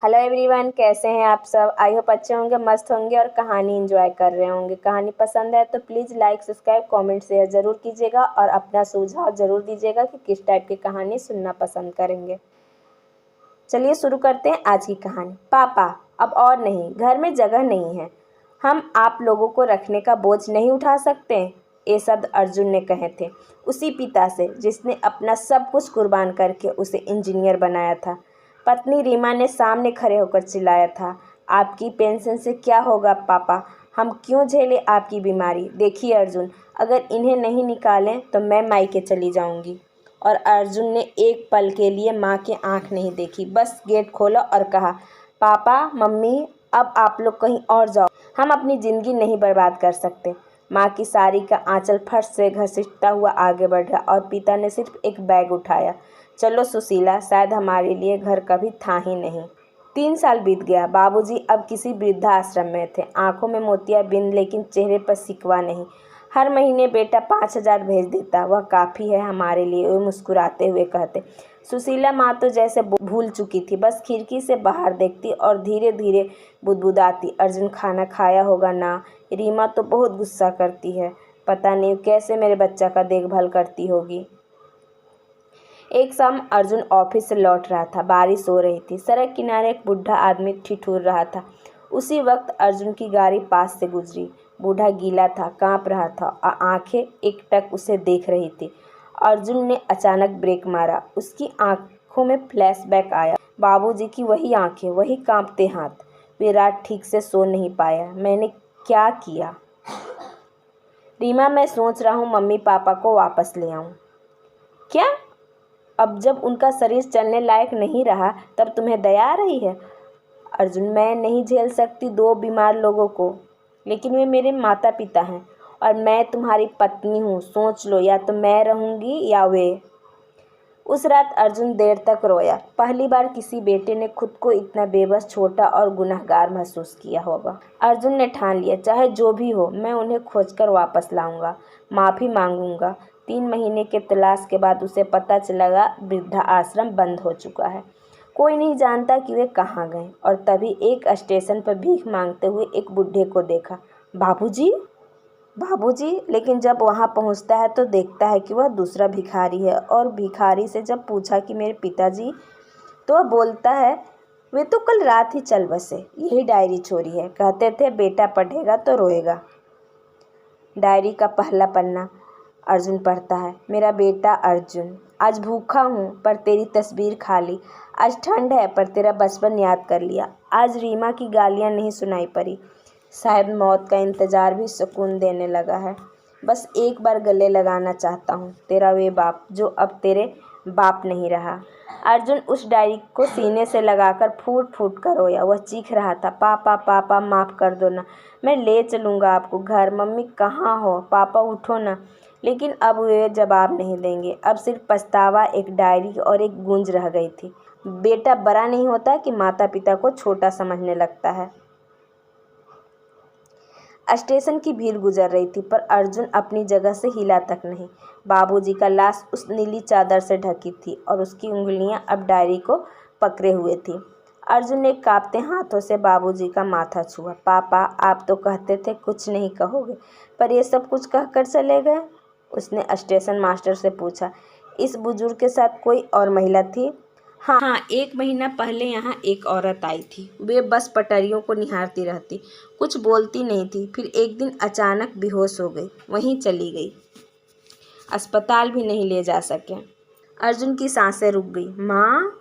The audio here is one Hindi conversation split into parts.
हेलो एवरीवन, कैसे हैं आप सब। आई होप अच्छे होंगे, मस्त होंगे और कहानी एंजॉय कर रहे होंगे। कहानी पसंद है तो please like, subscribe, comment, share ज़रूर कीजिएगा और अपना सुझाव ज़रूर दीजिएगा कि किस टाइप की कहानी सुनना पसंद करेंगे। चलिए शुरू करते हैं आज की कहानी। पापा, अब और नहीं, घर में जगह नहीं है। हम आप लोगों को रखने का बोझ नहीं उठा सकते। ये शब्द अर्जुन ने कहे थे, उसी पिता से जिसने अपना सब कुछ कुर्बान करके उसे इंजीनियर बनाया था। पत्नी रीमा ने सामने खड़े होकर चिल्लाया था, आपकी पेंशन से क्या होगा पापा, हम क्यों झेले आपकी बीमारी। देखिए अर्जुन, अगर इन्हें नहीं निकालें तो मैं मायके चली जाऊंगी। और अर्जुन ने एक पल के लिए माँ की आंख नहीं देखी, बस गेट खोला और कहा, पापा मम्मी, अब आप लोग कहीं और जाओ, हम अपनी ज़िंदगी नहीं बर्बाद कर सकते। माँ की साड़ी का आंचल फट से घसीटता हुआ आगे बढ़ा और पिता ने सिर्फ एक बैग उठाया। चलो सुशीला, शायद हमारे लिए घर कभी था ही नहीं। 3 साल बीत गया। बाबूजी अब किसी वृद्धाश्रम में थे, आंखों में मोतियाबिंद लेकिन चेहरे पर सिकवा नहीं। हर महीने बेटा 5,000 भेज देता, वह काफ़ी है हमारे लिए, वे मुस्कुराते हुए कहते। सुशीला माँ तो जैसे भूल चुकी थी, बस खिड़की से बाहर देखती और धीरे धीरे बुदबुदाती, अर्जुन खाना खाया होगा ना, रीमा तो बहुत गुस्सा करती है, पता नहीं कैसे मेरे बच्चा का देखभाल करती होगी। एक शाम अर्जुन ऑफिस से लौट रहा था, बारिश हो रही थी, सड़क किनारे एक बूढ़ा आदमी ठिठुर रहा था। उसी वक्त अर्जुन की गाड़ी पास से गुजरी। बूढ़ा गीला था, कांप रहा था और आंखें एकटक उसे देख रही थी। अर्जुन ने अचानक ब्रेक मारा, उसकी आंखों में फ्लैशबैक आया। बाबूजी की वही आंखें, वही कांपते हाथ। वे रात ठीक से सो नहीं पाया। मैंने क्या किया? रीमा, मैं सोच रहा हूँ मम्मी पापा को वापस ले आऊँ। क्या? अब जब उनका शरीर चलने लायक नहीं रहा तब तुम्हें दया आ रही है? अर्जुन, मैं नहीं झेल सकती 2 बीमार लोगों को, लेकिन वे मेरे माता पिता हैं और मैं तुम्हारी पत्नी हूँ। सोच लो, या तो मैं रहूँगी या वे। उस रात अर्जुन देर तक रोया। पहली बार किसी बेटे ने खुद को इतना बेबस, छोटा और गुनहगार महसूस किया होगा। अर्जुन ने ठान लिया, चाहे जो भी हो मैं उन्हें खोजकर वापस लाऊंगा, माफ़ी मांगूंगा। 3 महीने के तलाश के बाद उसे पता चला वृद्धा आश्रम बंद हो चुका है। कोई नहीं जानता कि वे कहाँ गए। और तभी एक स्टेशन पर भीख मांगते हुए एक बूढ़े को देखा। बाबूजी, बाबूजी। लेकिन जब वहां पहुंचता है तो देखता है कि वह दूसरा भिखारी है। और भिखारी से जब पूछा कि मेरे पिताजी, तो वह बोलता है, वे तो कल रात ही चल बसे, यही डायरी चोरी है, कहते थे बेटा पढ़ेगा तो रोएगा। डायरी का पहला पन्ना। अर्जुन पढ़ता है, मेरा बेटा अर्जुन, आज भूखा हूँ पर तेरी तस्वीर खा ली, आज ठंड है पर तेरा बचपन याद कर लिया, आज रीमा की गालियाँ नहीं सुनाई पड़ी, शायद मौत का इंतज़ार भी सुकून देने लगा है। बस एक बार गले लगाना चाहता हूँ, तेरा वे बाप जो अब तेरे बाप नहीं रहा। अर्जुन उस डायरी को सीने से लगाकर फूट फूट कर रोया। वह चीख रहा था, पापा पापा माफ़ कर दो ना, मैं ले चलूँगा आपको घर, मम्मी कहाँ हो, पापा उठो ना। लेकिन अब वे जवाब नहीं देंगे। अब सिर्फ पछतावा, एक डायरी और एक गूंज रह गई थी। बेटा बड़ा नहीं होता कि माता पिता को छोटा समझने लगता है। स्टेशन की भीड़ गुजर रही थी पर अर्जुन अपनी जगह से हिला तक नहीं। बाबूजी का लाश उस नीली चादर से ढकी थी और उसकी उंगलियां अब डायरी को पकड़े हुए थी। अर्जुन ने कांपते हाथों से बाबूजी का माथा छुआ। पापा, आप तो कहते थे कुछ नहीं कहोगे, पर ये सब कुछ कहकर चले गए? उसने स्टेशन मास्टर से पूछा। इस बुजुर्ग के साथ कोई और महिला थी? हाँ, 1 महीना पहले यहाँ एक औरत आई थी। वे बस पटरियों को निहारती रहती, कुछ बोलती नहीं थी। फिर एक दिन अचानक बेहोश हो गई, वहीं चली गई, अस्पताल भी नहीं ले जा सके। अर्जुन की सांसें रुक गई। माँ?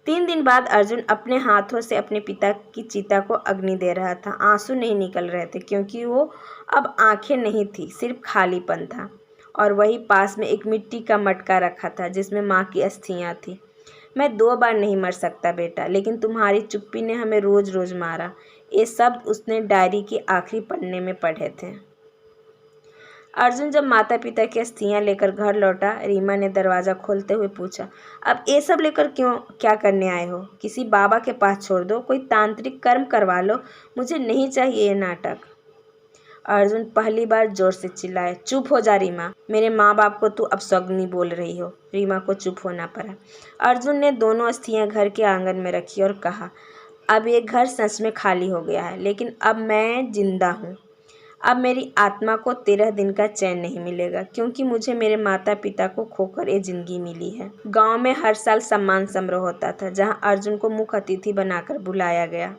3 दिन बाद अर्जुन अपने हाथों से अपने पिता की चिता को अग्नि दे रहा था। आंसू नहीं निकल रहे थे क्योंकि वो अब आंखें नहीं थी, सिर्फ खालीपन था। और वही पास में एक मिट्टी का मटका रखा था जिसमें माँ की अस्थियाँ थी। मैं 2 बार नहीं मर सकता बेटा, लेकिन तुम्हारी चुप्पी ने हमें रोज़ रोज़ मारा। ये शब्द उसने डायरी के आखिरी पन्ने में पढ़े थे। अर्जुन जब माता पिता की अस्थियां लेकर घर लौटा, रीमा ने दरवाज़ा खोलते हुए पूछा, अब ये सब लेकर क्या करने आए हो? किसी बाबा के पास छोड़ दो, कोई तांत्रिक कर्म करवा लो, मुझे नहीं चाहिए ये नाटक। अर्जुन पहली बार जोर से चिल्लाया। चुप हो जा रीमा, मेरे माँ बाप को तू अपशगुनी बोल रही हो। रीमा को चुप होना पड़ा। अर्जुन ने दोनों अस्थियां घर के आंगन में रखी और कहा, अब ये घर सच में खाली हो गया है, लेकिन अब मैं जिंदा हूँ। अब मेरी आत्मा को 13 दिन का चैन नहीं मिलेगा, क्योंकि मुझे मेरे माता पिता को खोकर ये जिंदगी मिली है। गांव में हर साल सम्मान समारोह होता था, जहां अर्जुन को मुख्य अतिथि बनाकर बुलाया गया।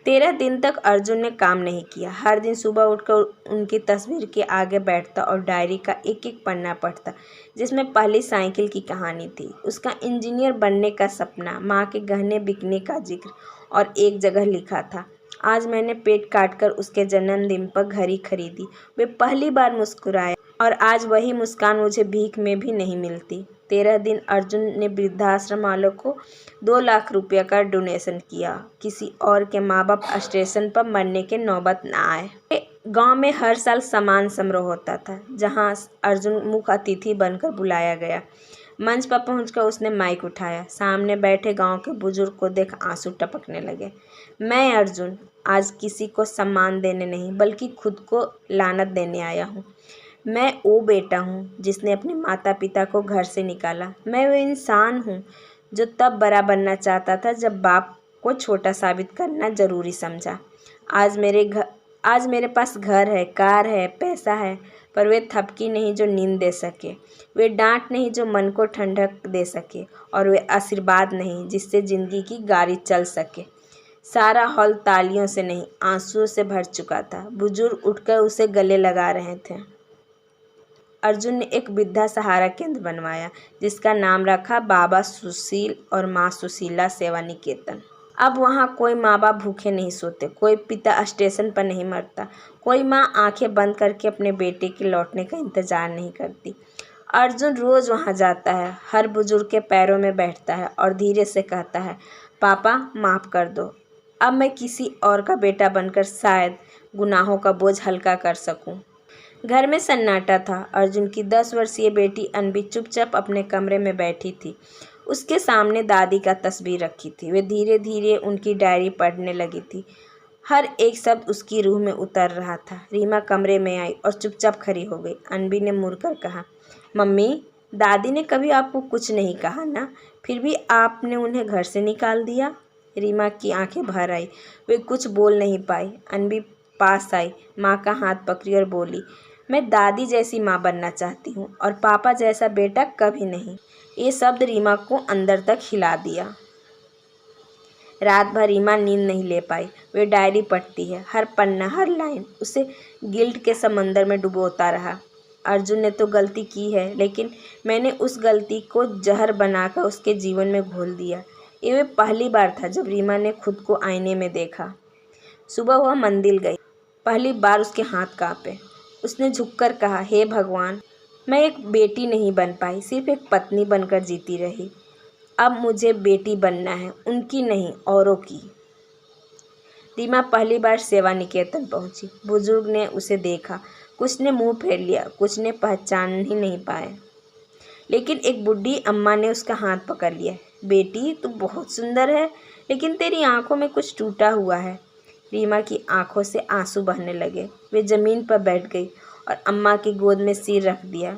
13 दिन तक अर्जुन ने काम नहीं किया। हर दिन सुबह उठकर उनकी तस्वीर के आगे बैठता और डायरी का एक एक पन्ना पढ़ता, जिसमें पहली साइकिल की कहानी थी, उसका इंजीनियर बनने का सपना, माँ के गहने बिकने का जिक्र, और एक जगह लिखा था, आज मैंने पेट काटकर उसके जन्मदिन पर घड़ी खरीदी। वे पहली बार मुस्कुराया और आज वही मुस्कान मुझे भीख में भी नहीं मिलती। 13 दिन अर्जुन ने वृद्धाश्रम वालों को 2 लाख रुपये का डोनेशन किया, किसी और के माँ बाप स्टेशन पर मरने के नौबत न आए। गांव में हर साल सम्मान समारोह होता था, जहां अर्जुन मुख्य अतिथि बनकर बुलाया गया। मंच पर पहुंचकर उसने माइक उठाया। सामने बैठे गांव के बुजुर्ग को देख आंसू टपकने लगे। मैं अर्जुन आज किसी को सम्मान देने नहीं, बल्कि खुद को लानत देने आया हूँ। मैं वो बेटा हूँ जिसने अपने माता पिता को घर से निकाला। मैं वो इंसान हूँ जो तब बड़ा बनना चाहता था जब बाप को छोटा साबित करना ज़रूरी समझा। आज मेरे पास घर है, कार है, पैसा है, पर वे थपकी नहीं जो नींद दे सके, वे डांट नहीं जो मन को ठंडक दे सके, और वे आशीर्वाद नहीं जिससे ज़िंदगी की गाड़ी चल सके। सारा हॉल तालियों से नहीं, आंसुओं से भर चुका था। बुजुर्ग उठकर उसे गले लगा रहे थे। अर्जुन ने एक वृद्धा सहारा केंद्र बनवाया, जिसका नाम रखा बाबा सुशील और माँ सुशीला सेवा निकेतन। अब वहाँ कोई माँ बाप भूखे नहीं सोते, कोई पिता स्टेशन पर नहीं मरता, कोई माँ आंखें बंद करके अपने बेटे के लौटने का इंतजार नहीं करती। अर्जुन रोज़ वहाँ जाता है, हर बुजुर्ग के पैरों में बैठता है और धीरे से कहता है, पापा माफ़ कर दो, अब मैं किसी और का बेटा बनकर शायद गुनाहों का बोझ हल्का कर सकूं। घर में सन्नाटा था। अर्जुन की 10 वर्षीय बेटी अनबी चुपचाप अपने कमरे में बैठी थी। उसके सामने दादी का तस्वीर रखी थी। वे धीरे धीरे उनकी डायरी पढ़ने लगी थी। हर एक शब्द उसकी रूह में उतर रहा था। रीमा कमरे में आई और चुपचाप खड़ी हो गई। अनबी ने मुड़कर कहा, मम्मी, दादी ने कभी आपको कुछ नहीं कहा ना, फिर भी आपने उन्हें घर से निकाल दिया। रीमा की आंखें भर आई। वे कुछ बोल नहीं पाई। अनबी पास आई, माँ का हाथ पकड़ी और बोली, मैं दादी जैसी माँ बनना चाहती हूँ और पापा जैसा बेटा कभी नहीं। ये शब्द रीमा को अंदर तक हिला दिया। रात भर रीमा नींद नहीं ले पाई। वे डायरी पढ़ती है, हर पन्ना, हर लाइन उसे गिल्ट के समंदर में डुबोता रहा। अर्जुन ने तो गलती की है, लेकिन मैंने उस गलती को जहर बनाकर उसके जीवन में घोल दिया। ये वे पहली बार था जब रीमा ने खुद को आईने में देखा। सुबह वह मंदिर गई। पहली बार उसके हाथ कांपे। उसने झुककर कहा, हे भगवान, मैं एक बेटी नहीं बन पाई, सिर्फ एक पत्नी बनकर जीती रही। अब मुझे बेटी बनना है, उनकी नहीं, औरों की। रीमा पहली बार सेवा निकेतन पहुंची। बुजुर्ग ने उसे देखा। कुछ ने मुंह फेर लिया, कुछ ने पहचान ही नहीं पाए, लेकिन एक बुढ़ी अम्मा ने उसका हाथ पकड़ लिया। बेटी, तू बहुत सुंदर है, लेकिन तेरी आंखों में कुछ टूटा हुआ है। रीमा की आंखों से आंसू बहने लगे। वे ज़मीन पर बैठ गई और अम्मा की गोद में सिर रख दिया।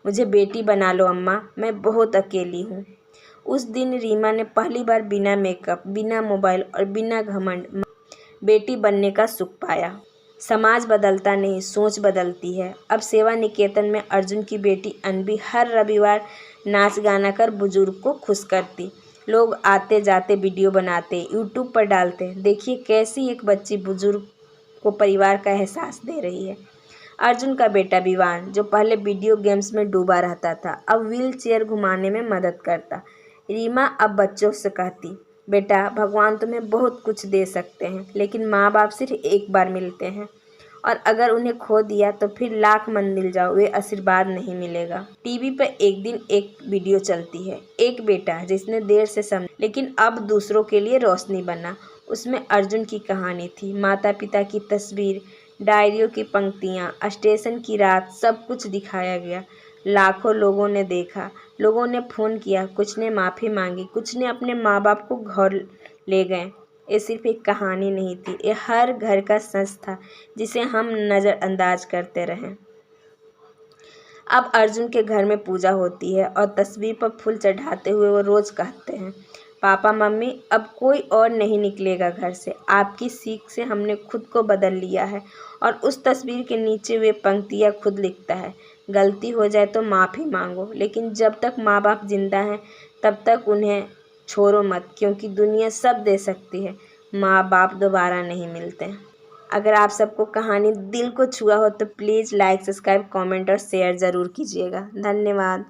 मुझे बेटी बना लो अम्मा, मैं बहुत अकेली हूँ। उस दिन रीमा ने पहली बार बिना मेकअप, बिना मोबाइल और बिना घमंड बेटी बनने का सुख पाया। समाज बदलता नहीं, सोच बदलती है। अब सेवा निकेतन में अर्जुन की बेटी अनबी हर रविवार नाच गाना कर बुजुर्ग को खुश करती। लोग आते जाते वीडियो बनाते, यूट्यूब पर डालते। देखिए कैसी एक बच्ची बुजुर्ग को परिवार का एहसास दे रही है। अर्जुन का बेटा विवान, जो पहले वीडियो गेम्स में डूबा रहता था, अब व्हील चेयर घुमाने में मदद करता। रीमा अब बच्चों से कहती, बेटा, भगवान तुम्हें बहुत कुछ दे सकते हैं, लेकिन माँ बाप सिर्फ एक बार मिलते हैं, और अगर उन्हें खो दिया तो फिर लाख मंदिर जाओ, वे आशीर्वाद नहीं मिलेगा। टीवी पर एक दिन एक वीडियो चलती है, एक बेटा जिसने देर से समझा, लेकिन अब दूसरों के लिए रोशनी बना। उसमें अर्जुन की कहानी थी, माता पिता की तस्वीर, डायरियों की पंक्तियाँ, स्टेशन की रात, सब कुछ दिखाया गया। लाखों लोगों ने देखा, लोगों ने फ़ोन किया, कुछ ने माफ़ी मांगी, कुछ ने अपने माँ बाप को घर ले गए। ये सिर्फ एक कहानी नहीं थी, ये हर घर का सच था जिसे हम नज़रअंदाज करते रहें। अब अर्जुन के घर में पूजा होती है और तस्वीर पर फूल चढ़ाते हुए वो रोज़ कहते हैं, पापा मम्मी अब कोई और नहीं निकलेगा घर से, आपकी सीख से हमने खुद को बदल लिया है। और उस तस्वीर के नीचे वे पंक्तियाँ खुद लिखता है, गलती हो जाए तो माफ़ी मांगो, लेकिन जब तक माँ बाप जिंदा हैं तब तक उन्हें छोड़ो मत, क्योंकि दुनिया सब दे सकती है, माँ बाप दोबारा नहीं मिलते। अगर आप सबको कहानी दिल को छुआ हो तो प्लीज़ लाइक, सब्सक्राइब, कमेंट और शेयर ज़रूर कीजिएगा। धन्यवाद।